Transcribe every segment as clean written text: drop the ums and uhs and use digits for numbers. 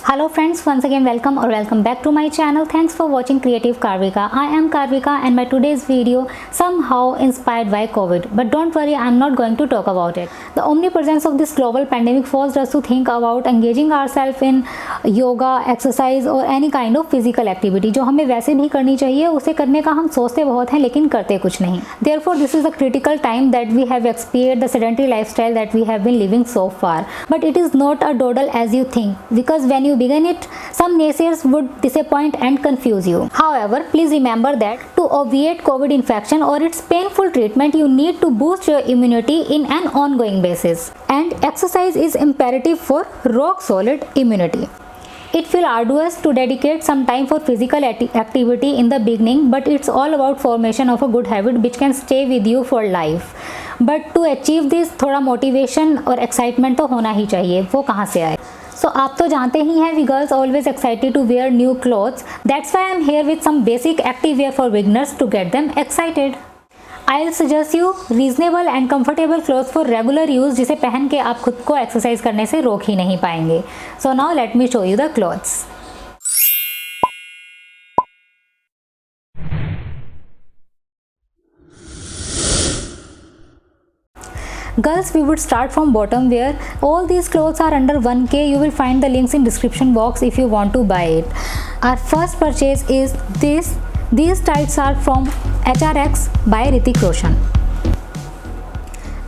Hello friends, once again welcome back to my channel. Thanks for watching Creative Karvika. I am Karvika and my today's video somehow inspired by COVID. But don't worry, I am not going to talk about it. The omnipresence of this global pandemic forced us to think about engaging ourselves in yoga, exercise or any kind of physical activity जो हमें वैसे भी करनी चाहिए, उसे करने का हम सोचते बहुत हैं लेकिन करते कुछ नहीं. Therefore, this is a critical time that we have experienced the sedentary lifestyle that we have been living so far. But it is not a dawdle as you think, because when you begin it, some naysayers would disappoint and confuse you. However, please remember that to obviate COVID infection or its painful treatment, you need to boost your immunity in an ongoing basis. And exercise is imperative for rock solid immunity. It feels arduous to dedicate some time for physical activity in the beginning, but it's all about formation of a good habit which can stay with you for life. But to achieve this, थोड़ा motivation और excitement तो होना ही चाहिए. वो कहाँ से आए? So आप तो जानते ही हैं, we girls always excited to wear new clothes. That's why I'm here with some basic active wear for beginners to get them excited. I'll suggest you reasonable and comfortable clothes for regular use, जिसे पहन के आप खुद को exercise करने से रोक ही नहीं पाएंगे. So now let me show you the clothes. Girls, we would start from bottom wear. All these clothes are under 1K. You will find the links in description box if you want to buy it. Our first purchase is this. These tights are from HRX by Hrithik Roshan.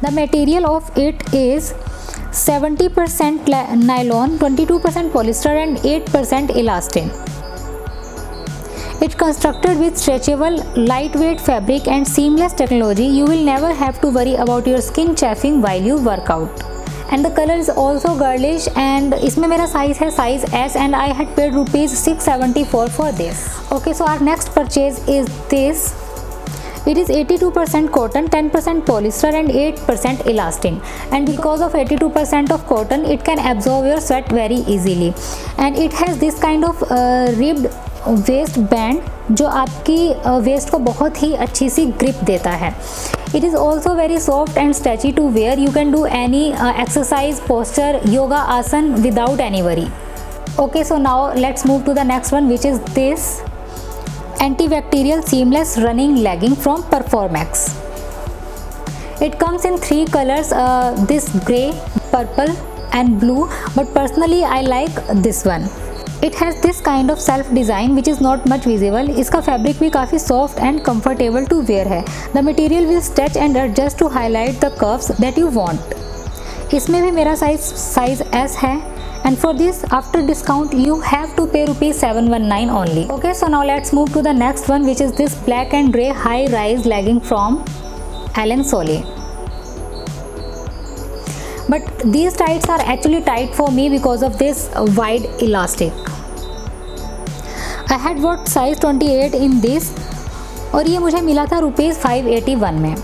The material of it is 70% nylon, 22% polyester and 8% elastin. It's constructed with stretchable, lightweight fabric and seamless technology. You will never have to worry about your skin chafing while you work out. And the color is also girlish, and इसमें मेरा size है size S and I had paid rupees 674 for this. Okay, so our next purchase is this. It is 82% cotton, 10% polyester and 8% elastin. And because of 82% of cotton, it can absorb your sweat very easily. And it has this kind of ribbed waste band जो आपकी waste को बहुत ही अच्छी सी grip देता है. It is also very soft and stretchy to wear. You can do any exercise, posture, yoga asana without any worry. Okay, so now let's move to the next one, which is this antibacterial seamless running legging from Performax. It comes in 3 colors, this grey, purple and blue, but personally I like this one. It has this kind of self design which is not much visible. इसका fabric भी काफ़ी soft and comfortable to wear है. The material will stretch and adjust to highlight the curves that you want. इसमें भी मेरा size S है. And for this, after discount, you have to pay rupees 719 only. Okay, so now let's move to the next one, which is this black and grey high-rise legging from Alan Solly. But these tights are actually tight for me because of this wide elastic. I had bought size 28 in this, और ये मुझे मिला था rupees 581 में.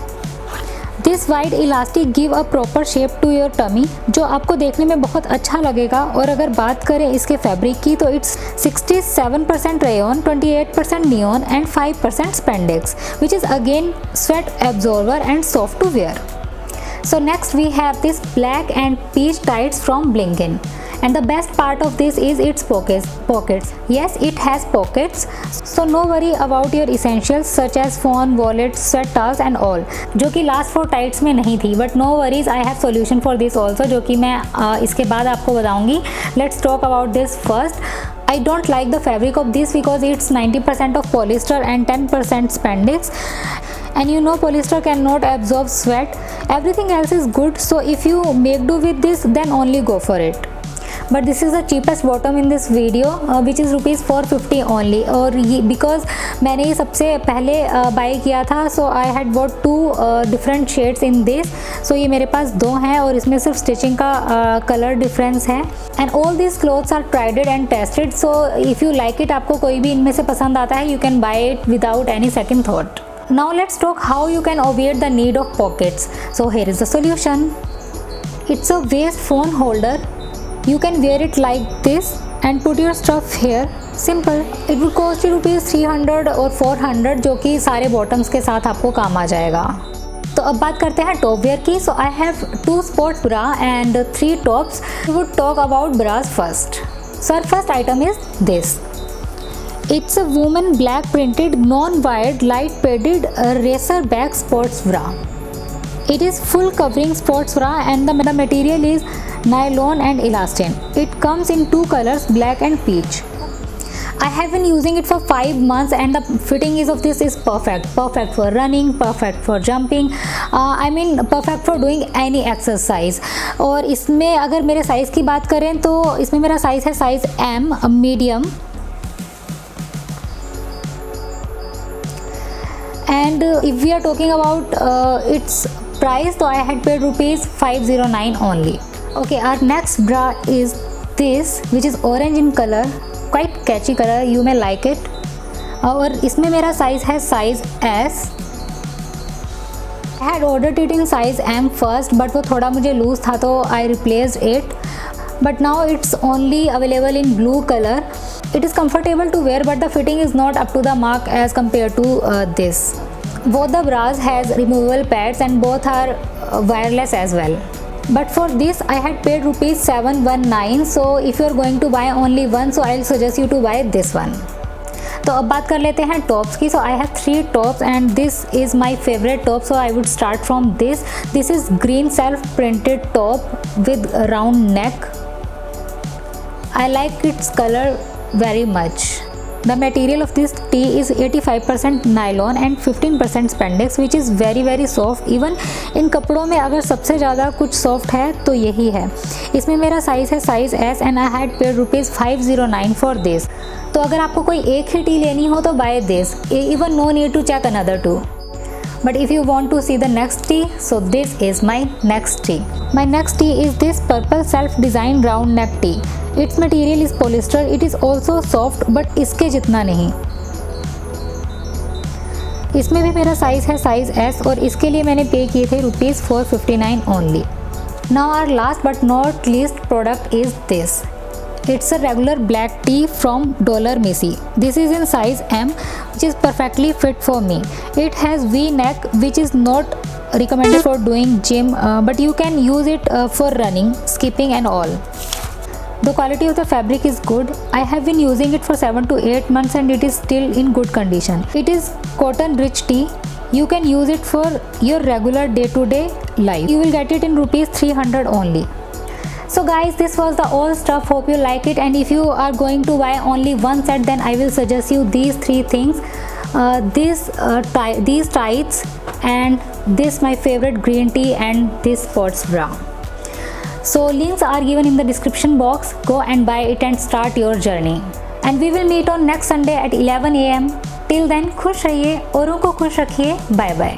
This wide elastic give a proper shape to your tummy, जो आपको देखने में बहुत अच्छा लगेगा. और अगर बात करें इसके फैब्रिक की, तो it's 67% rayon, 28% neon and 5% spandex, which is again sweat absorber and soft to wear. So next we have this black and peach tights from Blinkin. And the best part of this is its pockets. Yes, it has pockets, so no worry about your essentials such as phone, wallet, sweat towels and all, जो कि last 4 tights में नहीं थी. But no worries, I have solution for this also, जो कि मैं इसके बाद आपको बताऊंगी. Let's talk about this first. I don't like the fabric of this because it's 90% of polyester and 10% spandex. And you know polyester cannot absorb sweat. Everything else is good, so if you make do with this, then only go for it. But this is the cheapest bottom in this video, which is rupees 450 only. और ये because मैंने ये सबसे पहले bye किया था, so I had bought 2 different shades in this. So ये मेरे पास 2 हैं और इसमें सिर्फ स्टिचिंग का कलर डिफरेंस है. And all these clothes are tried and tested, so if you like it, आपको कोई भी इनमें से पसंद आता है, you can buy it without any second thought. Now let's talk how you can obviate the need of pockets. So here is the solution. It's a waist phone holder. You can wear it like this and put your stuff here. Simple. It would cost you rupees 300 or 400, जो कि सारे bottoms के साथ आपको काम आ जाएगा. तो अब बात करते हैं टॉप वेयर की. So I have 2 sports bra and 3 tops. We would talk about bras first. So our first item is this. It's a woman black printed non-wired light padded racer back sports bra. It is full covering sports bra and the material is nylon and elastin. It comes in two colors, black and peach. I have been using it for 5 months and the fitting of this is perfect for running, perfect for jumping, perfect for doing any exercise. और इसमें अगर मेरे size की बात करें तो इसमें मेरा साइज़ है size M medium, and if we are talking about its price, so I had paid rupees 509 only. Okay, our next bra is this, which is orange in color, quite catchy color, you may like it. और इसमें मेरा size है size S. I had ordered it in size M first, but वो थोड़ा मुझे loose था तो I replaced it. But now it's only available in blue color. It is comfortable to wear, but the fitting is not up to the mark as compared to this. Both the bras has removable pads and both are wireless as well. But for this I had paid rupees 719. So if you are going to buy only one, so I'll suggest you to buy this one. तो अब बात कर लेते हैं tops की. So I have 3 tops and this is my favorite top, so I would start from this. This is green self printed top with round neck. I like its color very much. The material of this tee is 85% nylon and 15% spandex, which is very soft. Even इन कपड़ों में अगर सबसे ज़्यादा कुछ soft है तो यही है. इसमें मेरा साइज़ है size S and I had paid rupees 509 for this. तो अगर आपको कोई एक ही टी लेनी हो तो buy this. Even no need to check another two. But if you want to see the next tee, so this is my next tee. My next tee is this purple self-designed round neck tee. Its material is polyester. It is also soft, but इसके जितना नहीं. इसमें भी मेरा size है size S और इसके लिए मैंने पे किए थे rupees 459 only. Now our last but not least product is this. It's a regular black tee from Dollar Missy. This is in size M, which is perfectly fit for me. It has V-neck, which is not recommended for doing gym, but you can use it for running, skipping and all. The quality of the fabric is good. I have been using it for 7 to 8 months and it is still in good condition. It is cotton rich tee. You can use it for your regular day-to-day life. You will get it in rupees 300 only. So guys, this was the all stuff. Hope you like it, and if you are going to buy only one set, then I will suggest you these 3 things. These tights and this my favorite green tea and this sports bra. So links are given in the description box. Go and buy it and start your journey. And we will meet on next Sunday at 11 AM. Till then, खुश रहिए, औरों को खुश रखिए. Bye bye.